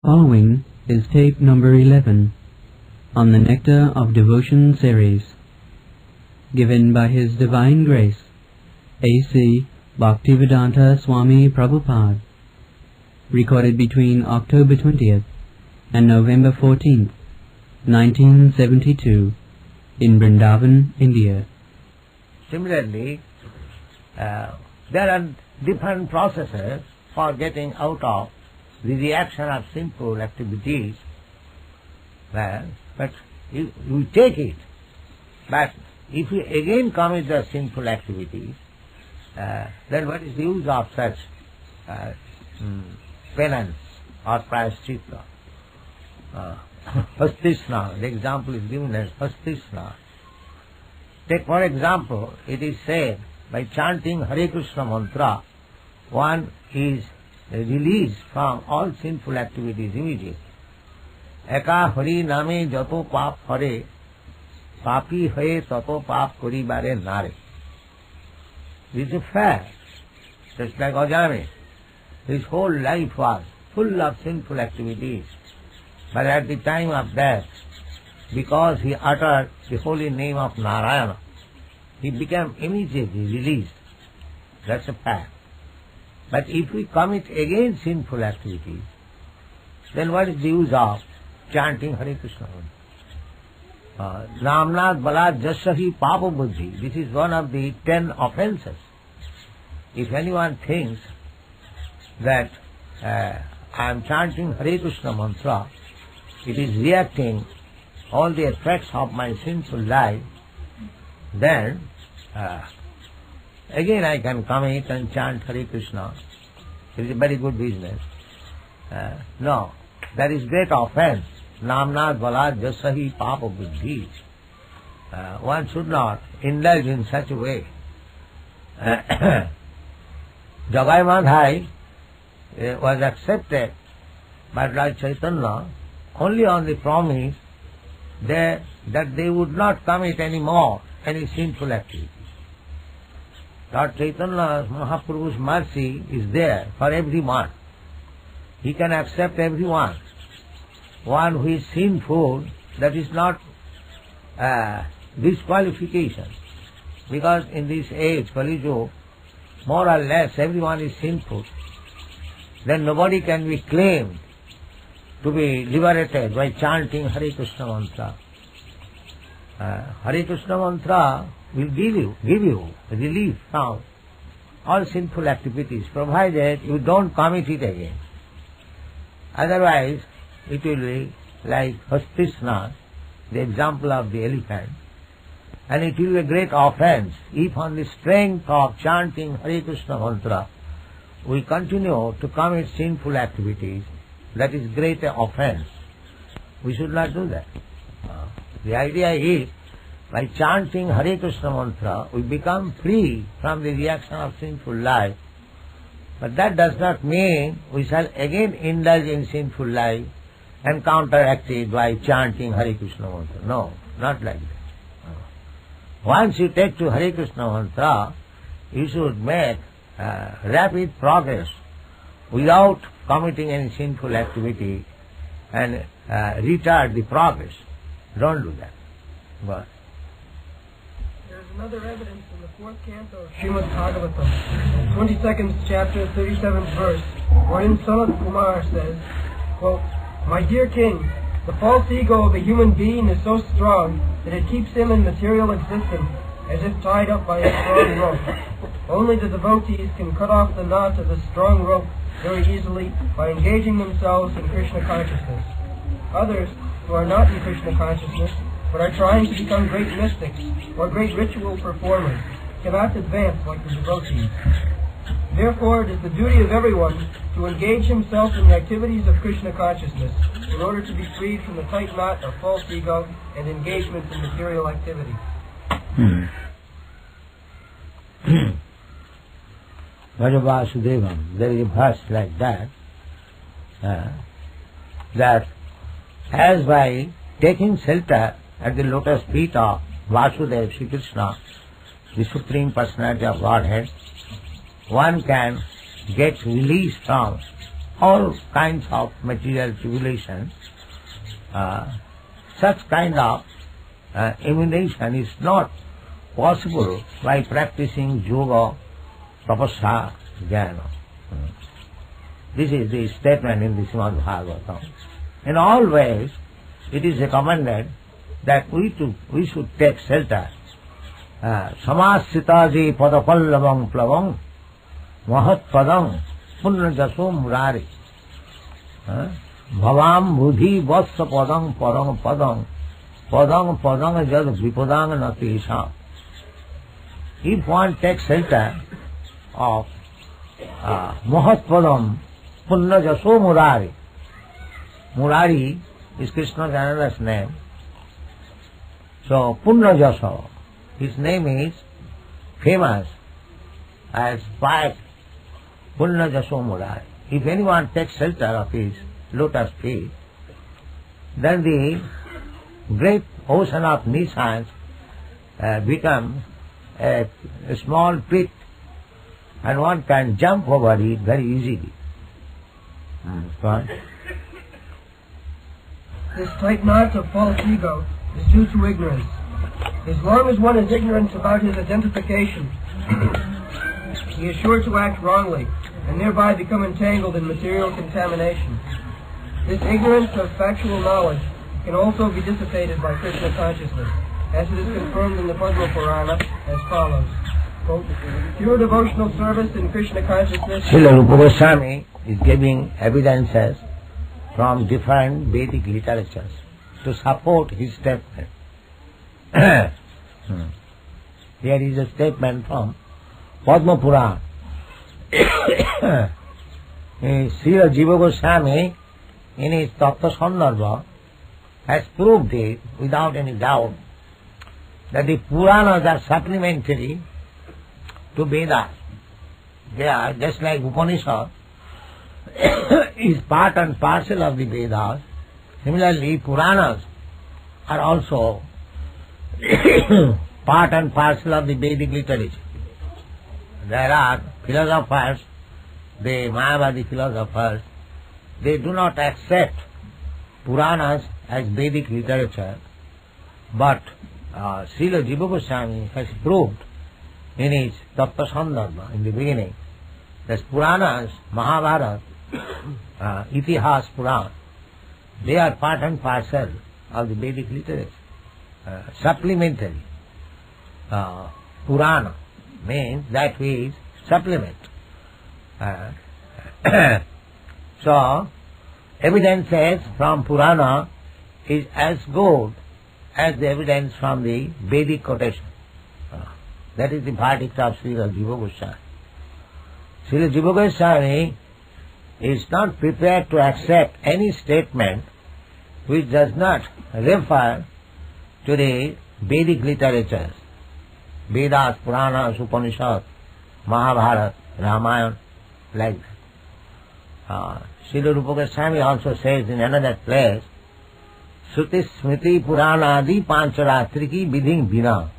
Following is tape number 11 on the Nectar of Devotion series, given by His Divine Grace, A.C. Bhaktivedanta Swami Prabhupada, recorded between October 20th and November 14th, 1972, in Vrindaban, India. Similarly, there are different processes for getting out of the reaction of sinful activities. But you take it. But if you again commit the sinful activities, then what is the use of such penance or prayascitta? Hasti-snana, the example is given as Hasti-snana. Take for example, it is said by chanting Hare Krsna mantra, one is released from all sinful activities immediately. Eka hari name jato pap hare, papi hare tato pap karibare nare. This is a fact. Just like Ajamila, his whole life was full of sinful activities. But at the time of death, because he uttered the holy name of Narayana, he became immediately released. That's a fact. But if we commit again sinful activities, then what is the use of chanting Hare Krsna? Namno, balad, yasya, papa-buddhih. This is one of the 10 offences. If anyone thinks that I am chanting Hare Krsna mantra, it is reacting all the effects of my sinful life, then again I can commit and chant Hare Krishna. It is a very good business. No, that is great offense. Namno, balad, yasya, papa-buddhih. One should not indulge in such a way. Jagai Madhai was accepted by Lord Chaitanya only on the promise that they would not commit any more any sinful activities. Lord Chaitanya's Mahaprabhu's mercy is there for everyone. He can accept everyone. One who is sinful, that is not disqualification. Because in this age, Kali Yuga, more or less everyone is sinful. Then nobody can be claimed to be liberated by chanting Hare Krishna mantra. Hare Krishna mantra will give you relief from all sinful activities, provided you don't commit it again. Otherwise, it will be like Hasti-snana, the example of the elephant, and it will be a great offense if on the strength of chanting Hare Krishna mantra we continue to commit sinful activities. That is great offense. We should not do that. The idea is, by chanting Hare Krishna mantra, we become free from the reaction of sinful life. But that does not mean we shall again indulge in sinful life and counteract it by chanting Hare Krishna mantra. No, not like that. Once you take to Hare Krishna mantra, you should make rapid progress without committing any sinful activity and retard the progress. Don't do that. But there is another evidence in the 4th canto of Srimad Bhagavatam, 22nd chapter, 37th verse, wherein Sanat Kumar says, quote, "My dear king, the false ego of a human being is so strong that it keeps him in material existence as if tied up by a strong rope. Only the devotees can cut off the knot of the strong rope very easily by engaging themselves in Krishna consciousness. Others, who are not in Krishna consciousness, but are trying to become great mystics or great ritual performers, cannot advance like the devotees. Therefore, it is the duty of everyone to engage himself in the activities of Krishna consciousness in order to be freed from the tight knot of false ego and engagement in material activity." Vasudevam, there is a verse like that, that as by taking shelter at the lotus feet of Vasudeva Sri Krishna, the Supreme Personality of Godhead, one can get release from all kinds of material tribulations, such kind of elimination is not possible by practicing yoga, tapasya, jnana. This is the statement in the Srimad Bhagavatam. In all ways, it is recommended that we should take shelter. Samasitaji padapallavang plavang mahat padang punnajaso murari bhavam buddhi vatsa padang parang padang padang padang jad vipadang natisha. If one takes shelter of mahat padam punnajaso murari, Murari is Krishna's another name. So Punnajaso, his name is famous as 5 Punnajaso Murari. If anyone takes shelter of his lotus feet, then the great ocean of nescience becomes a small pit, and one can jump over it very easily. This tight knot of false ego is due to ignorance. As long as one is ignorant about his identification, he is sure to act wrongly and thereby become entangled in material contamination. This ignorance of factual knowledge can also be dissipated by Krishna consciousness, as it is confirmed in the Padma Purana as follows. Quote, pure devotional service in Krishna consciousness. Srila Rupa Goswami is giving evidences from different Vedic literatures to support his statement. Here is a statement from Padma Purana. Srila Jiva Goswami in his Tato Sandarbha has proved it without any doubt that the Puranas are supplementary to Vedas. They are just like Upanishad is part and parcel of the Vedas. Similarly, Puranas are also part and parcel of the Vedic literature. There are philosophers, the Mayavadi philosophers, they do not accept Puranas as Vedic literature, but Srila Jiva Goswami has proved in his Tattva Sandarbha in the beginning that Puranas, Mahabharata, Itihas Purana, they are part and parcel of the Vedic literature. Supplementary. Purana means that which supplement. So, evidences from Purana is as good as the evidence from the Vedic quotation. That is the verdict of Srila Jiva Goswami. Srila Jiva Goswami is not prepared to accept any statement which does not refer to the Vedic literatures, Vedas, Puranas, Upanishads, Mahabharata, Ramayana, like that. Srila Rupa Goswami also says in another place, Shruti Smriti Puranadi Pancharatriki Vidhin Vina.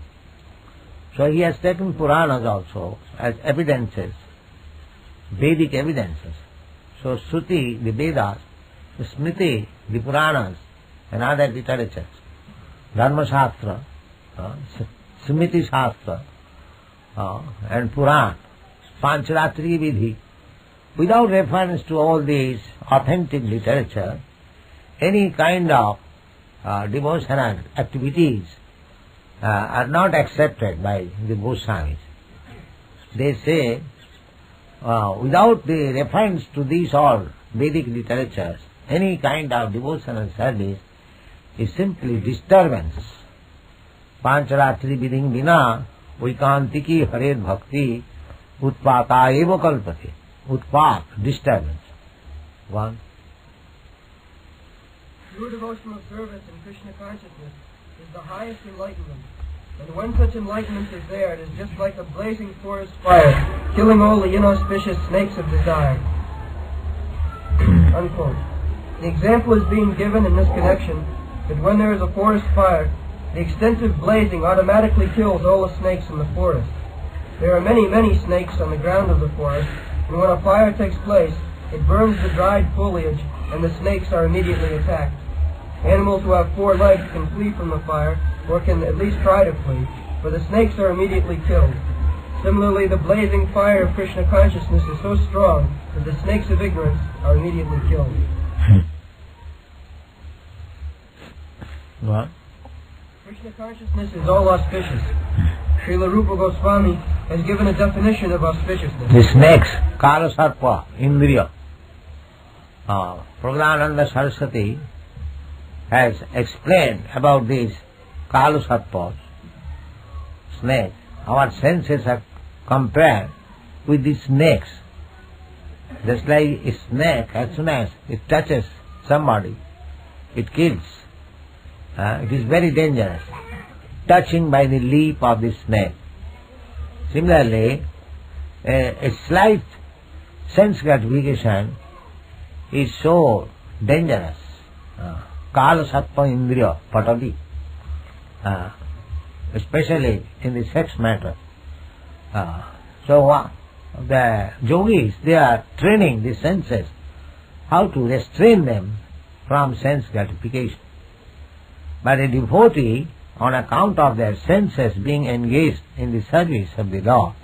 So he has taken Puranas also as evidences, Vedic evidences. So Shruti, the Vedas, Smriti, the Puranas, and other literatures, Dharma Shastra, Smriti Shastra, and Puran, Pancharatriki Vidhi. Without reference to all these authentic literature, any kind of devotional activities are not accepted by the Goswamis. They say, without the reference to these all Vedic literatures, any kind of devotional service is simply disturbance. Pancharatri vidhin vina vaikantiki hare bhakti utpata eva kalpate. Utpat, disturbance. One. Pure devotional service in Krishna consciousness is the highest enlightenment. And when such enlightenment is there, it is just like a blazing forest fire, killing all the inauspicious snakes of desire. Unquote. The example is being given in this connection that when there is a forest fire, the extensive blazing automatically kills all the snakes in the forest. There are many, many snakes on the ground of the forest, and when a fire takes place, It burns the dried foliage, and the snakes are immediately attacked. Animals who have 4 legs can flee from the fire, or can at least try to flee, for the snakes are immediately killed. Similarly, the blazing fire of Krishna consciousness is so strong that the snakes of ignorance are immediately killed. What? Krishna consciousness is all auspicious. Srila Rupa Goswami has given a definition of auspiciousness. The snakes, kala sarpa, indriya. Prabhupada Saraswati has explained about these kala sarpas, snakes. Our senses are compared with the snakes. Just like a snake, as soon as it touches somebody, it kills. It is very dangerous, touching by the leaf of the snake. Similarly, a slight sense gratification is so dangerous. Kala sattva indriya patati. Especially in the sex matter. So the yogis, they are training the senses how to restrain them from sense gratification. But a devotee, on account of their senses being engaged in the service of the Lord,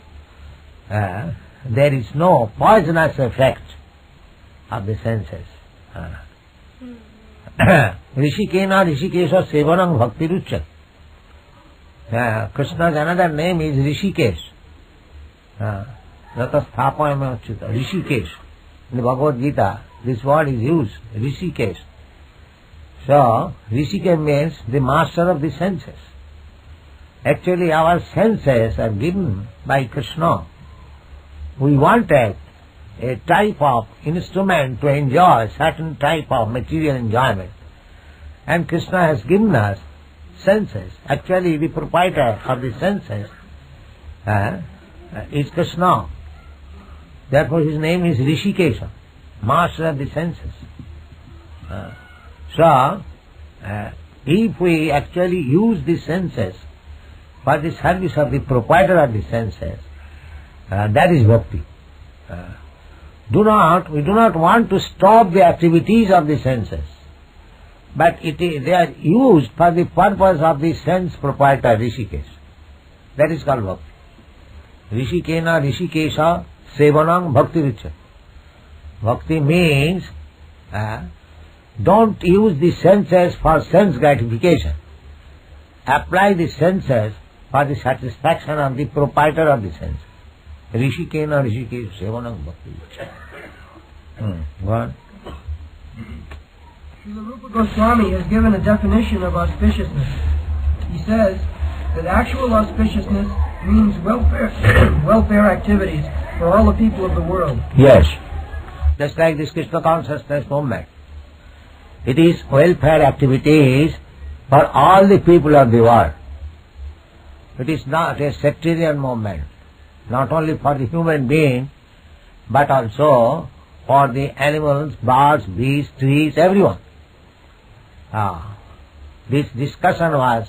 there is no poisonous effect of the senses. Rishikena Rishikesha Sevanam Bhakti Rucha. Krishna's another name is Rishikesh. Yata Sthapayam Achyuta. Rishikesh. In the Bhagavad Gita, this word is used, Rishikesh. So, Rishikesh means the master of the senses. Actually, our senses are given by Krishna. We wanted a type of instrument to enjoy certain type of material enjoyment. And Krishna has given us senses. Actually, the proprietor of the senses is Krishna. Therefore, his name is Rishikesha, master of the senses. So, if we actually use the senses for the service of the proprietor of the senses, that is bhakti. We do not want to stop the activities of the senses, but they are used for the purpose of the sense proprietor, Rishikesh. That is called bhakti. Rishikena Rishikesha Sevanam Bhakti Richa. Bhakti means don't use the senses for sense gratification. Apply the senses for the satisfaction of the proprietor of the sense. Rishikena Rishikesha Sevanam Bhakti Richa. Go on. Srila Rupa Goswami has given a definition of auspiciousness. He says that actual auspiciousness means welfare activities for all the people of the world. Yes. Just like this Krishna consciousness movement. It is welfare activities for all the people of the world. It is not a sectarian movement, not only for the human being, but also for the animals, birds, beasts, trees, everyone. This discussion was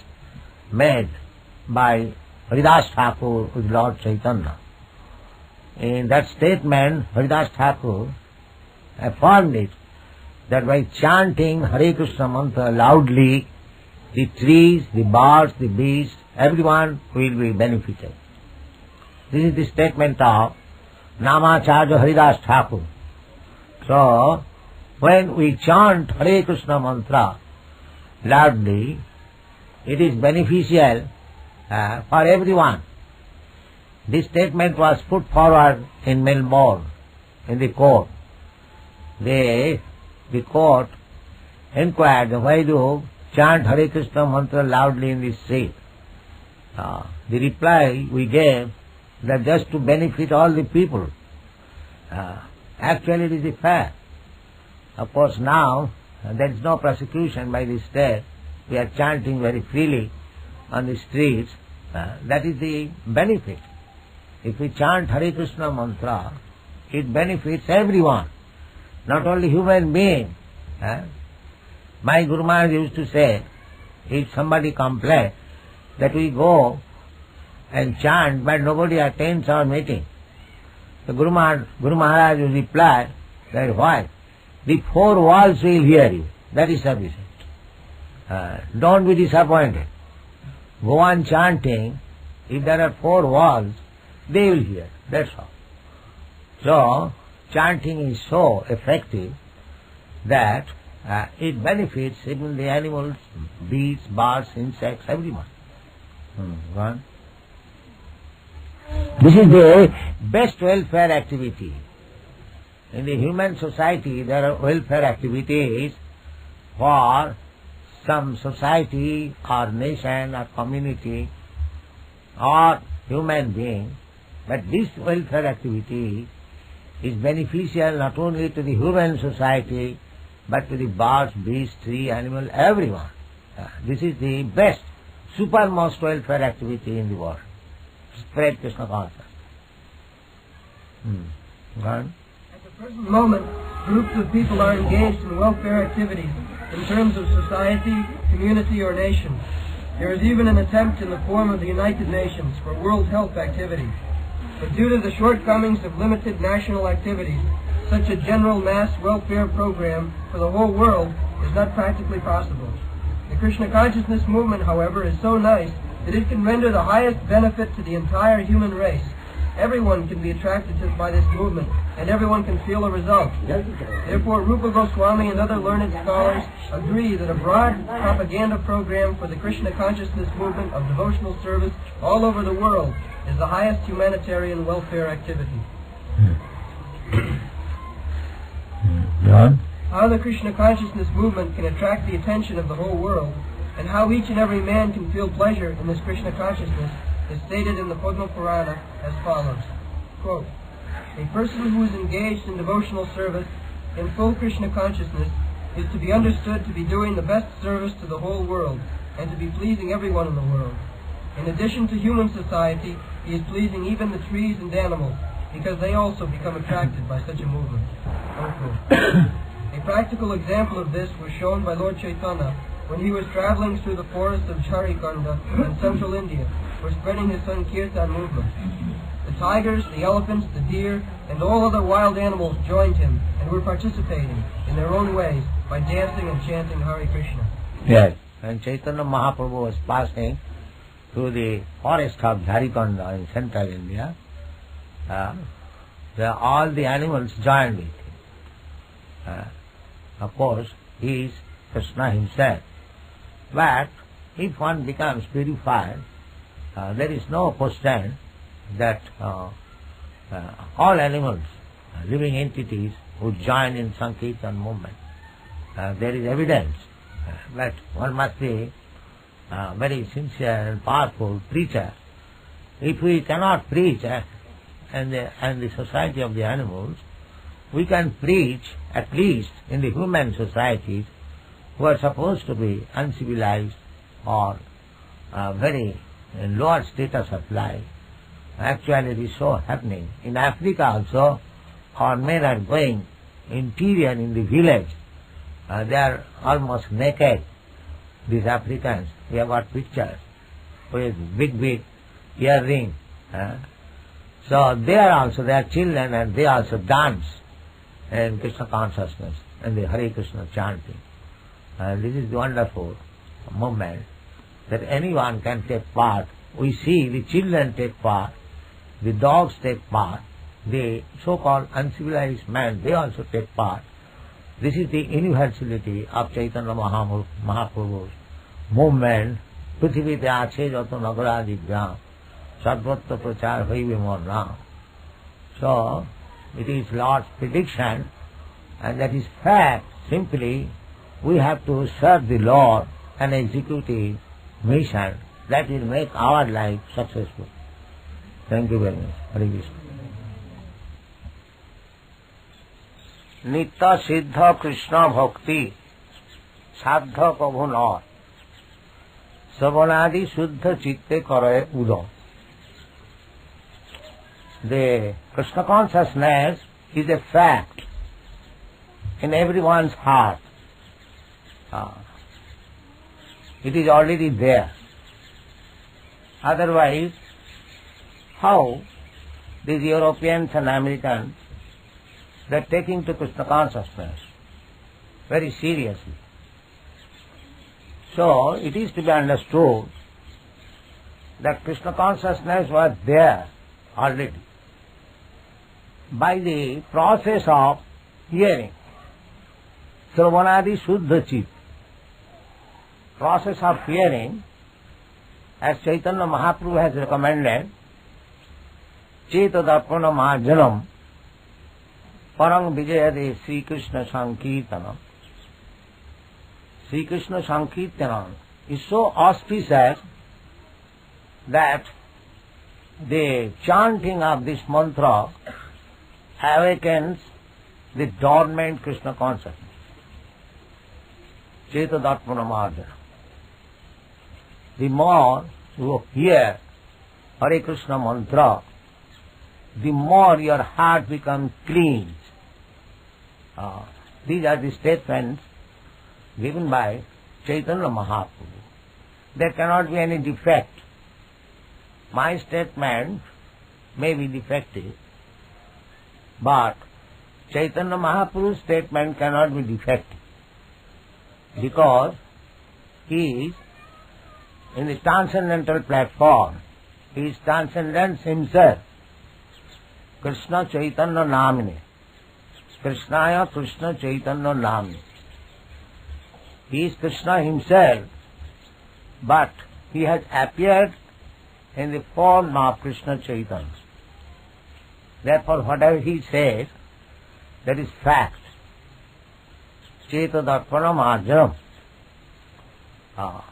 made by Haridas Thakur with Lord Chaitanya. In that statement, Haridas Thakur affirmed it, that by chanting Hare Krsna mantra loudly, the trees, the birds, the beasts, everyone will be benefited. This is the statement of Namacharya Haridas Thakur. So, when we chant Hare Krsna mantra loudly, it is beneficial for everyone. This statement was put forward in Melbourne, in the court. The court inquired, why do you chant Hare Krishna mantra loudly in the street? The reply we gave, that just to benefit all the people. Actually, it is a fact. Of course, now there is no prosecution by the state. We are chanting very freely on the streets. That is the benefit. If we chant Hare Krishna mantra, it benefits everyone, not only human being. My Guru Maharaj used to say, if somebody complains that we go and chant but nobody attends our meeting, the Guru Maharaj will reply That is why the four walls will hear you. That is sufficient. Don't be disappointed. Go on chanting. If there are four walls, they will hear. That's all. So, chanting is so effective that it benefits even the animals, beasts, birds, insects, everyone. One. This is the best welfare activity. In the human society, there are welfare activities for some society or nation or community or human being, but this welfare activity is beneficial not only to the human society but to the birds, beasts, tree, animal, everyone. This is the best, supermost welfare activity in the world. Spread Krishna consciousness. One. At the present moment, groups of people are engaged in welfare activities in terms of society, community, or nation. There is even an attempt in the form of the United Nations for World Health activities. But due to the shortcomings of limited national activities, such a general mass welfare program for the whole world is not practically possible. The Krishna consciousness movement, however, is so nice that it can render the highest benefit to the entire human race. Everyone can be attracted by this movement, and everyone can feel a result. Therefore, Rupa Goswami and other learned scholars agree that a broad propaganda program for the Krishna consciousness movement of devotional service all over the world is the highest humanitarian welfare activity. How the Krishna consciousness movement can attract the attention of the whole world, and how each and every man can feel pleasure in this Krishna consciousness, is stated in the Padma Purana as follows. Quote, a person who is engaged in devotional service in full Krishna consciousness is to be understood to be doing the best service to the whole world and to be pleasing everyone in the world. In addition to human society, he is pleasing even the trees and animals, because they also become attracted by such a movement. A practical example of this was shown by Lord Chaitanya when he was traveling through the forests of Hare Krsna in central India for spreading his Sankirtan movement. The tigers, the elephants, the deer, and all other wild animals joined him and were participating in their own ways by dancing and chanting Hare Krishna. Yes, and Chaitanya Mahaprabhu was passing through the forest of Hare in central India. All the animals joined with him. Of course, he is Krishna himself. But if one becomes purified, there is no question that all animals, living entities, would join in Sankirtan movement. There is evidence. But one must be very sincere and powerful preacher. If we cannot preach and the society of the animals, we can preach at least in the human societies who are supposed to be uncivilized or very lower status of life. Actually it is so happening. In Africa also, our men are going interior in the village. They are almost naked, these Africans. We have got pictures with big earring. So they are also, they are children and they also dance in Krishna consciousness and the Hare Krishna chanting. This is the wonderful movement that anyone can take part. We see the children take part, the dogs take part, the so-called uncivilized men, they also take part. This is the universality of Chaitanya Mahaprabhu's movement. Prithivite ache jato nagaradi gram, sarvatra prachar haive mor naam. So, it is Lord's prediction, and that is fact. Simply, we have to serve the Lord and execute His mission. That will make our life successful. Thank you very much. Hare Krishna. Nitya siddha Krishna bhakti sadha kabhu nor savanadi shuddha chitte kare udo. The Krishna consciousness is a fact in everyone's heart. It is already there. Otherwise, how these Europeans and Americans they are taking to Krishna consciousness very seriously. So it is to be understood that Krishna consciousness was there already by the process of hearing. Sravanadi Shuddha Chit. Process of hearing, as Chaitanya Mahaprabhu has recommended, Cheta Darpana Mahajanam Parang Vijayade Sri Krishna Sankirtanam. Sri Krishna Sankirtanam is so auspicious that the chanting of this mantra awakens the dormant Krishna consciousness. Cheta Darpana Mahajanam. The more you hear Hare Krishna mantra, the more your heart becomes clean. These are the statements given by Chaitanya Mahaprabhu. There cannot be any defect. My statement may be defective, but Chaitanya Mahaprabhu's statement cannot be defective, because he is in the transcendental platform. He is transcendence himself. Krishna Chaitanya Namne. Krishnaya Krishna Chaitanya Namne. He is Krishna himself, but he has appeared in the form of Krishna Chaitanya. Therefore, whatever he says, that is fact. Cheta Darpana Mahajanam.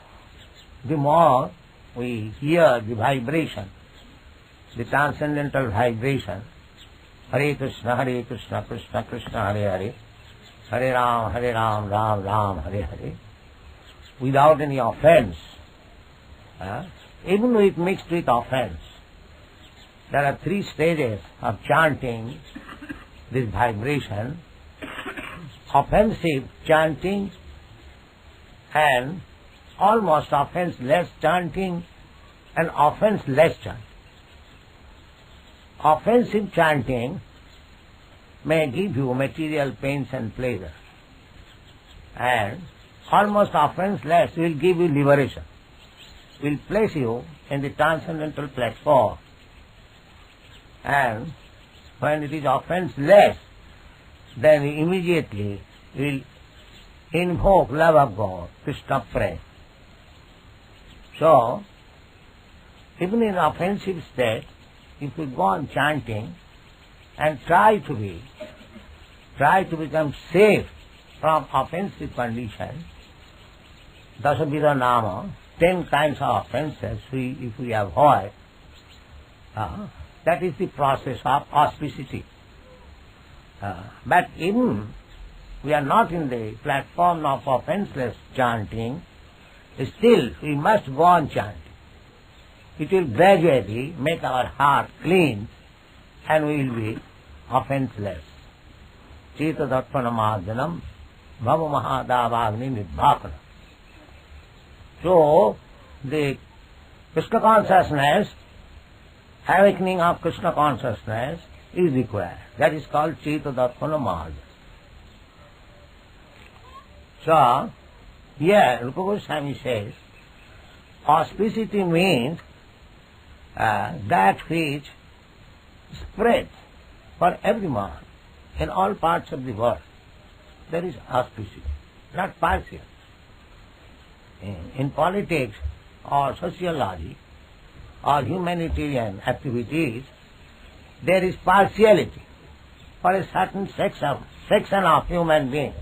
The more we hear the vibration, the transcendental vibration, Hare Krsna, Krishna Krishna, Hare Hare, Hare Ram, Ram Ram, Hare Hare, without any offense, even with mixed with offense. There are three stages of chanting this vibration: offensive chanting and almost offenseless chanting and offenseless chanting. Offensive chanting may give you material pains and pleasure, and almost offenseless will give you liberation, will place you in the transcendental platform. And when it is offenseless, then immediately will invoke love of God, Krishna pray. So, even in offensive state, if we go on chanting and try to become safe from offensive condition, Dasavidha Nama, 10 kinds of offenses if we avoid, that is the process of auspicity. But even we are not in the platform of offenseless chanting, still we must go on chanting. It will gradually make our heart clean and we will be offenseless. Cheta Darpana Mahajanam Bhava Mahadavagni Nidbhakana. So, the Krishna consciousness, awakening of Krishna consciousness is required. That is called Cheta Darpana Mahajanam. So, here Rupa Goswami says, auspicity means that which spreads for everyone in all parts of the world. There is auspicity, not partial. In politics or sociology or humanitarian activities, there is partiality for a certain section of human beings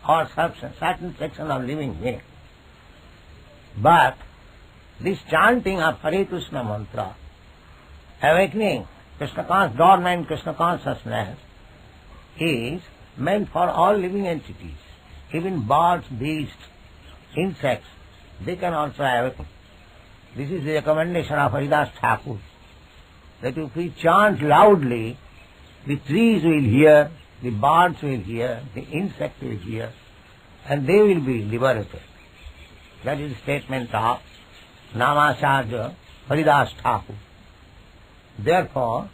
or certain section of living beings. But this chanting of Hare Krishna mantra, awakening dormant Krishna consciousness, is meant for all living entities. Even birds, beasts, insects, they can also awaken. This is the recommendation of Haridas Thakur, that if we chant loudly, the trees will hear, the birds will hear, the insects will hear, and they will be liberated. That is the statement of Namacharya Haridas Thakur. Therefore,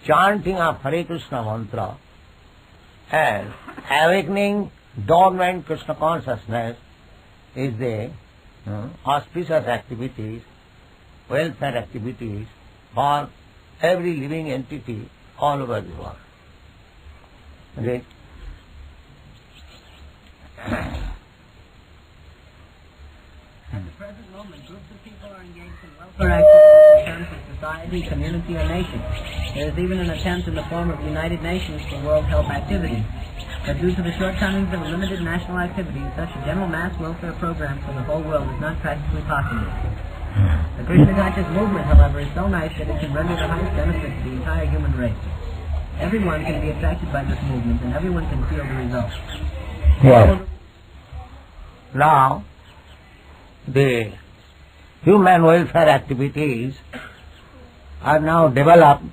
chanting of Hare Krishna mantra and awakening dormant Krishna consciousness is the auspicious activities, welfare activities for every living entity all over the world. Okay? At the present moment, groups of people are engaged in welfare activities in terms of society, community, or nation. There is even an attempt in the form of United Nations for World Health Activities. But due to the shortcomings of a limited national activity, such a general mass welfare program for the whole world is not practically possible. The Krishna conscious movement, however, is so nice that it can render the highest benefit to the entire human race. Everyone can be attracted by this movement, and everyone can feel the results. Yes. Now, the human welfare activities are now developed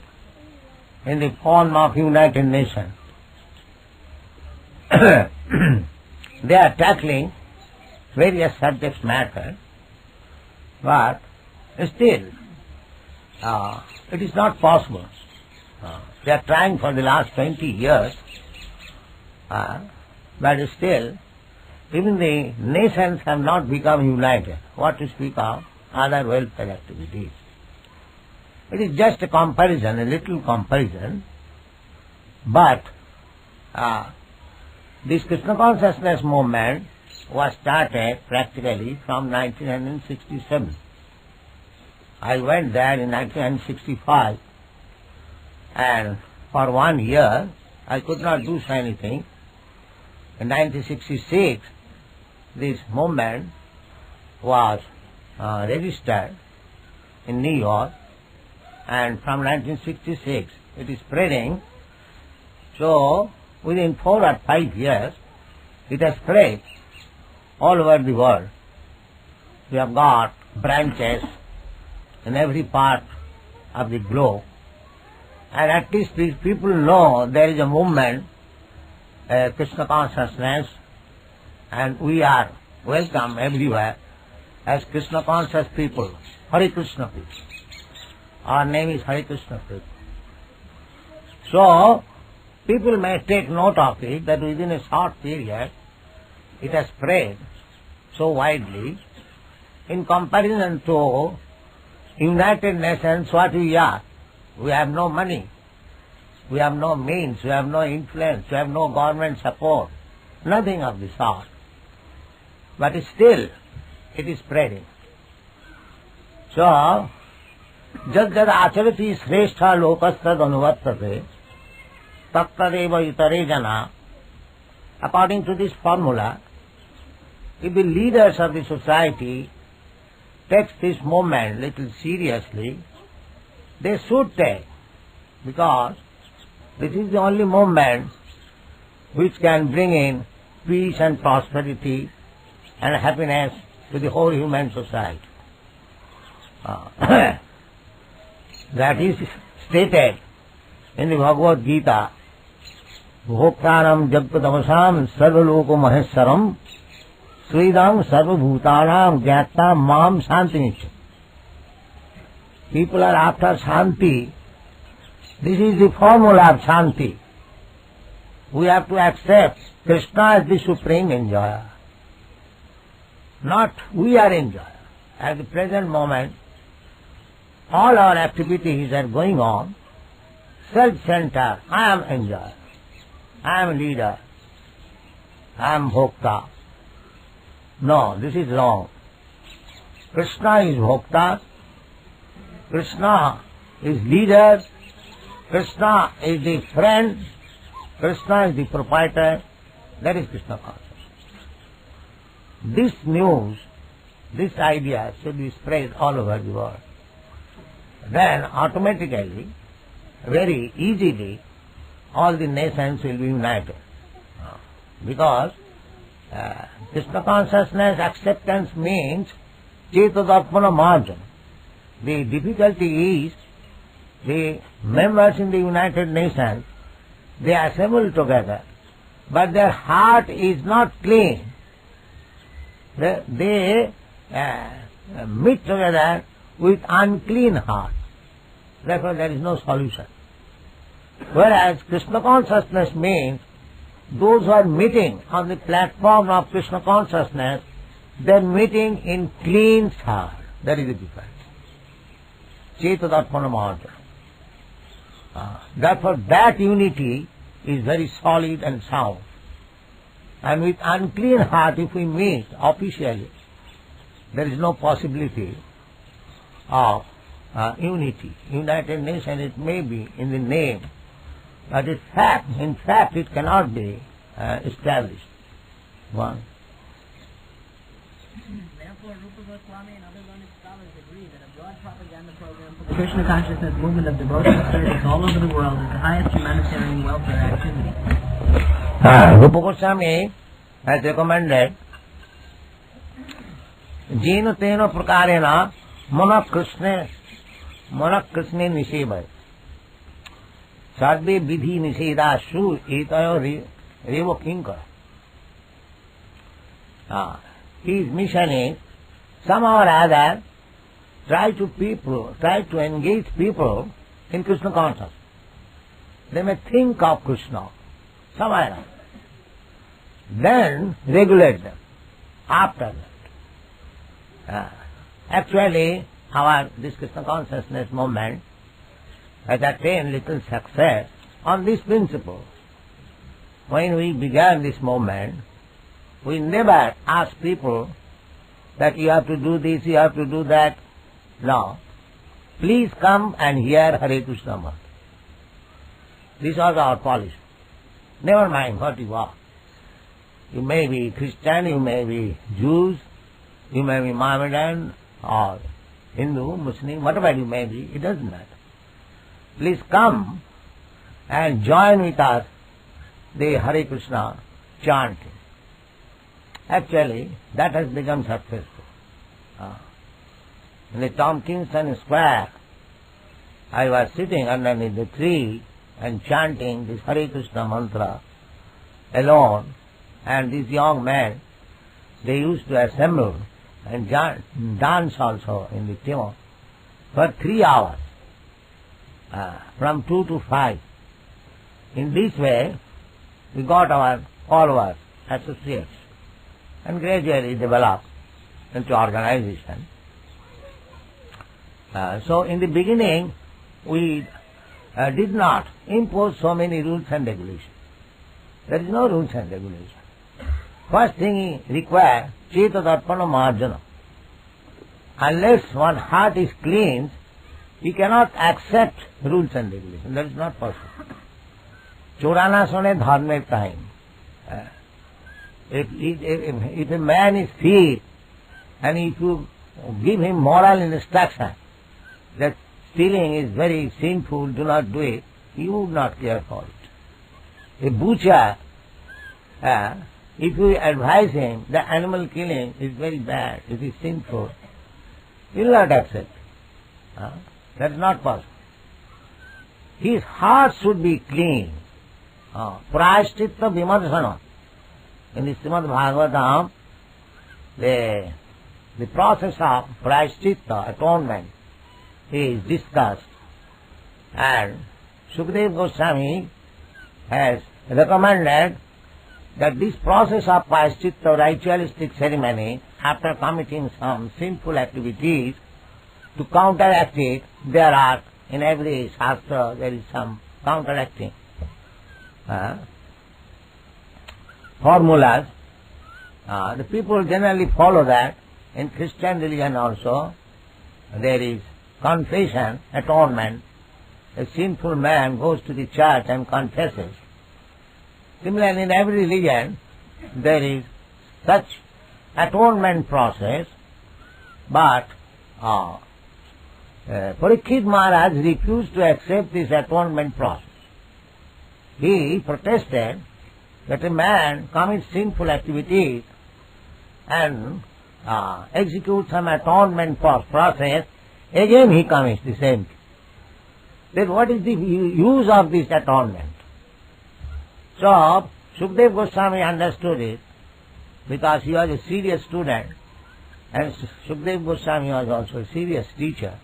in the form of United Nations. They are tackling various subject matter, but still it is not possible. They are trying for the last 20 years, but still even the nations have not become united. What to speak of other welfare activities? It is just a comparison, a little comparison, but this Krishna consciousness movement was started practically from 1967. I went there in 1965, and for 1 year I could not do anything. In 1966, this movement was registered in New York, and from 1966 it is spreading. So within 4 or 5 years it has spread all over the world. We have got branches in every part of the globe, and at least these people know there is a movement, Krishna consciousness, and we are welcome everywhere as Krishna conscious people, Hare Krishna people. Our name is Hare Krishna people. So people may take note of it that within a short period it has spread so widely in comparison to United Nations. What we are? We have no money, we have no means, we have no influence, we have no government support, nothing of the sort. But still it is spreading. So, jad jad acharati shrestha lokastad anuvartate tattadeva itare jana. According to this formula, if the leaders of the society take this movement little seriously, they should take, because this is the only movement which can bring in peace and prosperity and happiness to the whole human society. That is stated in the Bhagavad Gita, Bhoktanam jagpadavasam sarvaloko maheswaram sridam sarvabhutanam jnata mam shantinicca. People are after shanti. This is the formula of shanti. We have to accept Krishna as the supreme enjoyer. Not we are enjoyer. At the present moment, all our activities are going on self-centered. I am enjoyer, I am leader, I am bhokta. No, this is wrong. Krishna is bhokta, Krishna is leader, Krishna is the friend, Krishna is the proprietor. That is Krishna consciousness. This news, this idea should be spread all over the world. Then automatically, very easily, all the nations will be united. Because Krishna consciousness acceptance means cetadarpana marjan. The difficulty is the members in the United Nations, they assemble together, but their heart is not clean. They meet together with unclean heart. Therefore there is no solution. Whereas Krishna consciousness means those who are meeting on the platform of Krishna consciousness, they are meeting in clean heart. That is the difference. Cetadarpana. Therefore that unity is very solid and sound. And with unclean heart, if we meet officially, there is no possibility of unity. United Nations, it may be in the name, but in fact it cannot be established. One. Therefore, Rupa Goswami and other learned scholars agree that a broad propaganda program for the Krishna consciousness movement of devotional service all over the world is the highest humanitarian welfare activity. Rupa Goswami has recommended Jena Tena Prakarena Mana Krishna Nishebhai Sarve Vidhi Nisheda Shu Etayo Revo Kinkara. His mission is somehow or other try to engage people in Krishna consciousness. They may think of Krishna somewhere, then regulate them after that. Actually, this Krishna consciousness movement has attained little success on this principle. When we began this movement, we never asked people that you have to do this, you have to do that. No. Please come and hear Hare Krishna mantra. This was our policy. Never mind what you are. You may be Christian, you may be Jews, you may be Mohammedan or Hindu, Muslim, whatever you may be, it doesn't matter. Please come and join with us the Hare Krishna chanting. Actually, that has become successful. In the Tompkinson Square, I was sitting underneath the tree and chanting this Hare Krishna mantra alone, and these young men, they used to assemble and dance also in the tune for 3 hours, from 2 to 5. In this way, we got our followers, associates, and gradually developed into organization. So in the beginning, we did not impose so many rules and regulations. There is no rules and regulations. First thing required, Cetadarpana Marjana. Unless one heart is clean, you cannot accept rules and regulations. That is not possible. Chorana sone dharme time. If a man is thief, and if you give him moral instruction that stealing is very sinful, do not do it, he would not care for it. A butcher, if you advise him that animal killing is very bad, it is sinful, he will not accept. That is not possible. His heart should be clean. Prayascitta vimarsana. In the Srimad Bhagavatam, the process of prayascitta, atonement, is discussed, and Sukadeva Goswami has recommended that this process of prayascitta, ritualistic ceremony, after committing some sinful activities, to counteract it, there are, in every shastra, there is some counteracting formulas. The people generally follow that. In Christian religion also, there is confession, atonement. A sinful man goes to the church and confesses. Similarly, in every religion, there is such atonement process, but Parikshit Maharaj refused to accept this atonement process. He protested that a man commits sinful activities and executes some atonement process, again he commits the same thing. Then what is the use of this atonement? So, Sukadeva Goswami understood it, because he was a serious student, and Sukadeva Goswami was also a serious teacher.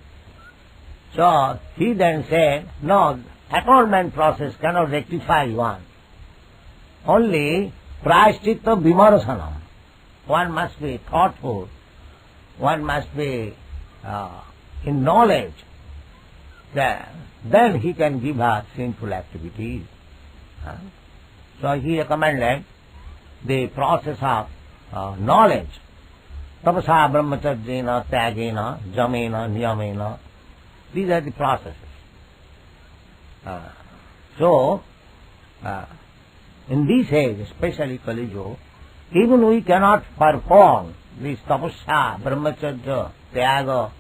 So, he then said, no, atonement process cannot rectify one. Only prayascitta vimarsanam. One must be thoughtful, one must be in knowledge, then he can give up sinful activities. So he recommended the process of knowledge. Tapasa, brahmacharjena, tyagena, jamena, niyamena. These are the processes. So, in this age, especially Kali Yuga, even we cannot perform this tapasya, brahmacharya, tyaga,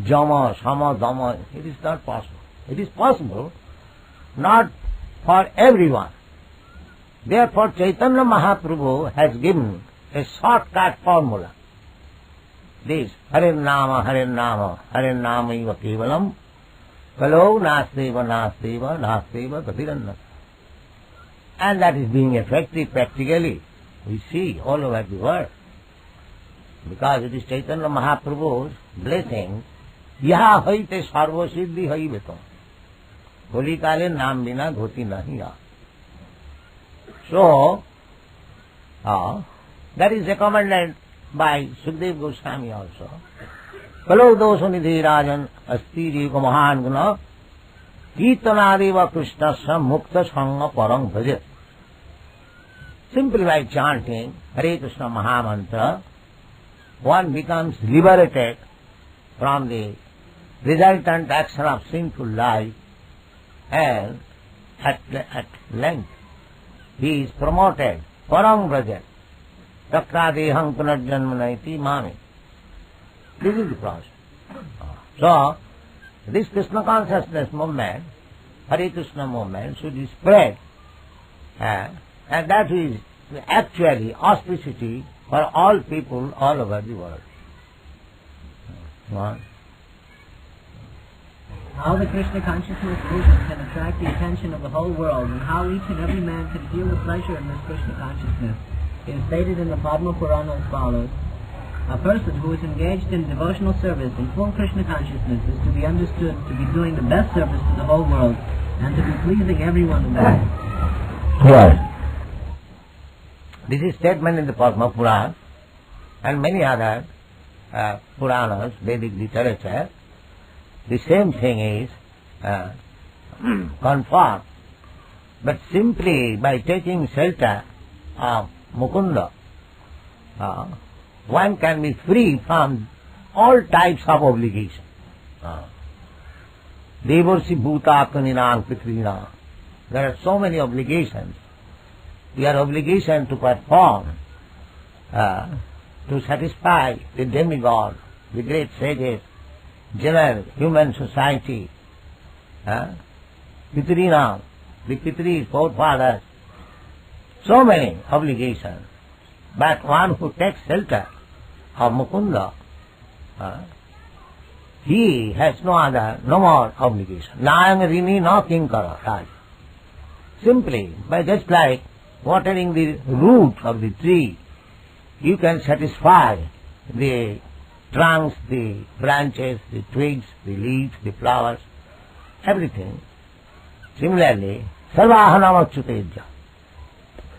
jama, sama, dhamma. It is not possible. It is possible, not for everyone. Therefore, Chaitanya Mahaprabhu has given a shortcut formula. This, Hare Nama, Hare Nama, Hare Nama iva kevalam, kalo nasteva, nasteva, nasteva, katiranna. And that is being effective practically. We see all over the world. Because it is Chaitanya Mahaprabhu's blessing, yaha haite sarva siddhi haivetam. Holi kale naam bina dhoti nahi ya. So, that is recommended by Sukdev Goswami also. Kalo dosa nidhi rajan asti jiva mahan guna kirtanadeva krishnasya mukta sangha parang bhajet. Simply by chanting Hare Krishna Mahamantra, one becomes liberated from the resultant action of sinful life, and at length he is promoted. Parang Braja. Takradeham punarjanmanaiti mami. This is the process. So, this Krishna consciousness movement, Hare Krishna movement, should be spread. And that is actually auspicity for all people all over the world. How the Krishna consciousness movement can attract the attention of the whole world, and how each and every man can feel the pleasure in this Krishna consciousness, is stated in the Padma Purana as follows. A person who is engaged in devotional service in full Krishna consciousness is to be understood to be doing the best service to the whole world, and to be pleasing everyone in the world. Yes. This is statement in the Padma Purana and many other Puranas, Vedic literature. The same thing is confirmed, but simply by taking shelter of Mukunda, one can be free from all types of obligation. Devarsi bhuta kaninam pitrinam. There are so many obligations. We are obligation to perform to satisfy the demigod, the great sages, general human society, Pitrinam, the Pitris, forefathers, so many obligations. But one who takes shelter of Mukunda, he has no more obligation. Nayam rini no kinkara raj. Simply, by just like watering the root of the tree, you can satisfy the trunks, the branches, the twigs, the leaves, the flowers, everything. Similarly, sarvahana machyutejya.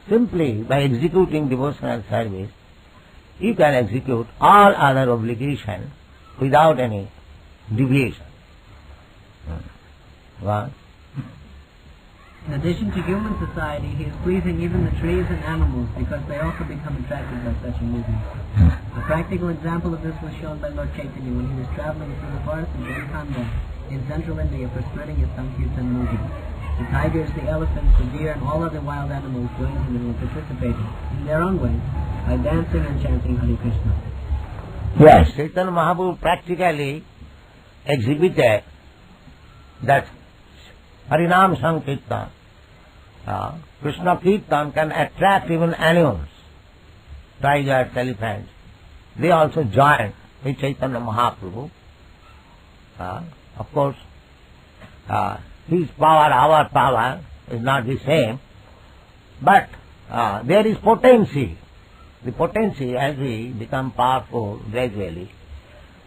Simply by executing devotional service, you can execute all other obligations without any deviation. In addition to human society, he is pleasing even the trees and animals because they also become attracted by such a movement. A practical example of this was shown by Lord Chaitanya when he was traveling through the forest of Brahma-khanda in central India for spreading his Sankirtan movement. The tigers, the elephants, the deer, and all other wild animals joined him and were participating, in their own way, by dancing and chanting Hare Krishna. Yes, Chaitanya Mahaprabhu practically exhibited that Harinam Sankirtan, Krishna Kirtan can attract even animals, tigers, elephants. They also join with Chaitanya Mahaprabhu. Of course, his power, our power is not the same, but there is potency. The potency, as we become powerful gradually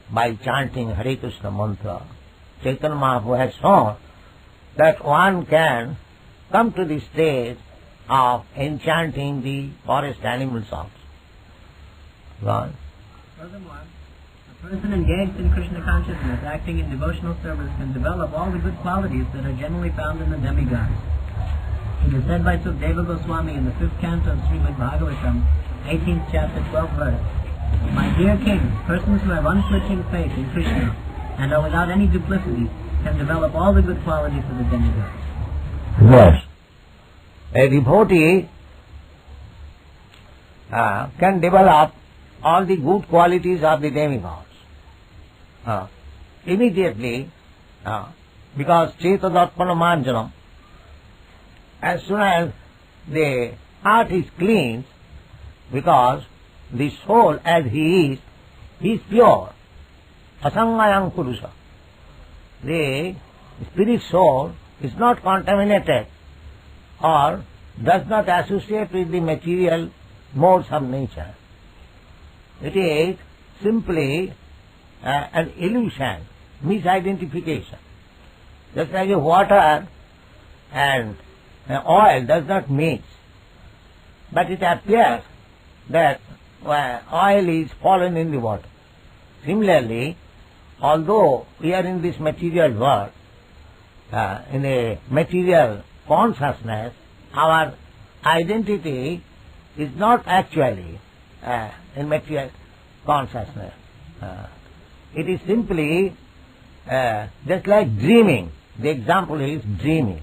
by chanting Hare Krishna mantra, Chaitanya Mahaprabhu has shown that one can come to the stage of enchanting the forest animals also. Furthermore, a person engaged in Krishna consciousness, acting in devotional service, can develop all the good qualities that are generally found in the demigods. It is said by Sukadeva Goswami in the 5th canto of Srimad Bhagavatam, 18th chapter, 12th verse, "My dear king, persons who have unflinching faith in Krishna and are without any duplicity can develop all the good qualities of the demigods." Yes. A devotee can develop all the good qualities of the demigods immediately, because Chetadotpana Manjanam, as soon as the heart is cleansed, because the soul as he is pure, asangayam purusa. The spirit soul is not contaminated or does not associate with the material modes of nature. It is simply an illusion, misidentification. Just like water and oil does not mix, but it appears that oil is fallen in the water. Similarly, although we are in this material world, in a material consciousness, our identity is not actually in material consciousness. It is simply just like dreaming. The example is dreaming.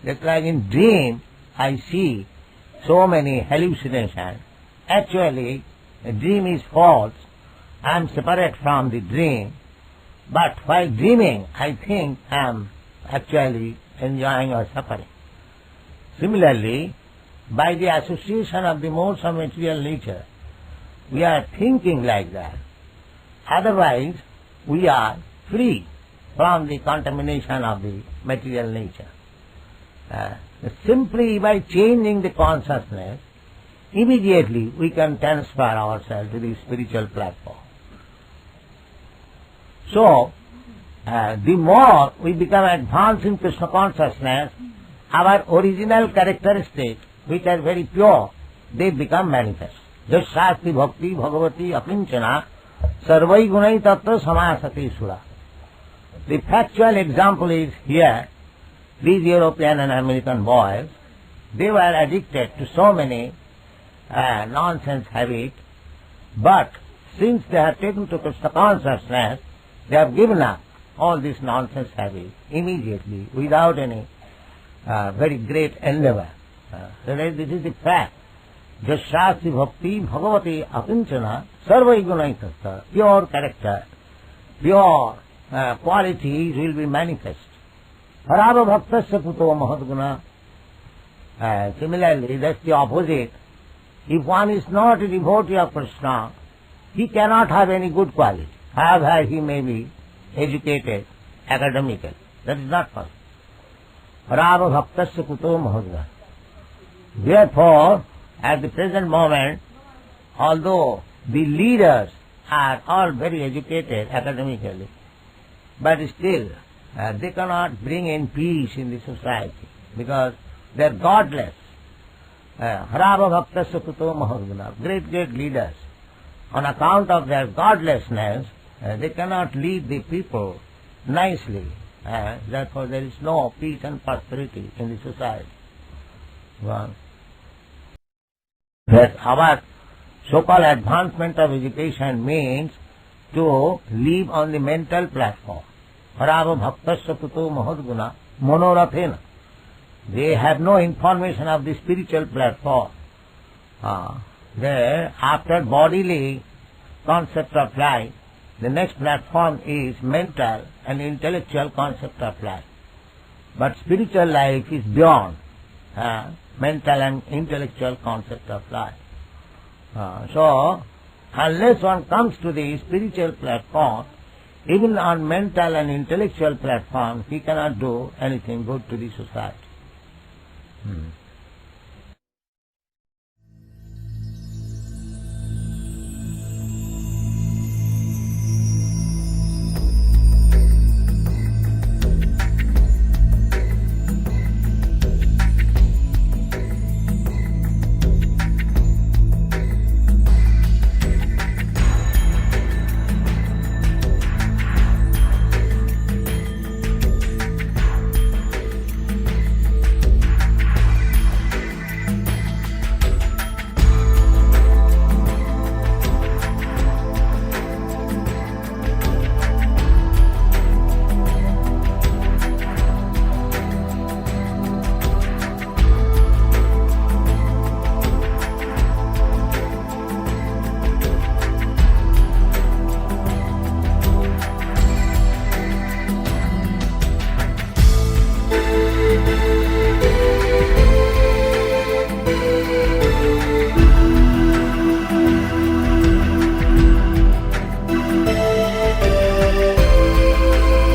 Just like in dream, I see so many hallucinations. Actually, a dream is false. I am separate from the dream. But while dreaming, I think I am actually enjoying or suffering. Similarly, by the association of the modes of material nature, we are thinking like that. Otherwise, we are free from the contamination of the material nature. Simply by changing the consciousness, immediately we can transfer ourselves to the spiritual platform. So, the more we become advanced in Krishna consciousness, our original characteristics, which are very pure, they become manifest. Yasya bhakti bhagavati apinchana sarvai gunai tato samasati sura. The factual example is here. These European and American boys, they were addicted to so many nonsense habits, but since they have taken to Krishna consciousness, they have given up all these nonsense habits immediately without any very great endeavor. So this is the fact. Yasya bhakti bhagavati apinchana sarvai gunai tattva. Pure character, pure qualities will be manifest. Harava bhaktasya puto mahadguna. Similarly, that's the opposite. If one is not a devotee of Krishna, he cannot have any good quality. However, he may be educated academically. That is not possible. Harava bhaktasya puto mahadguna. Therefore, at the present moment, although the leaders are all very educated academically, but still they cannot bring in peace in the society because they are godless. Harava bhaktasya puto mahadguna. Great leaders, on account of their godlessness, they cannot lead the people nicely. Therefore there is no peace and prosperity in the society. One. That our so-called advancement of education means to live on the mental platform. Harava bhaktasya puto mahadguna monorathena. They have no information of the spiritual platform. There, after bodily concept of life, the next platform is mental and intellectual concept of life. But spiritual life is beyond mental and intellectual concept of life. So, unless one comes to the spiritual platform, even on mental and intellectual platform, he cannot do anything good to the society.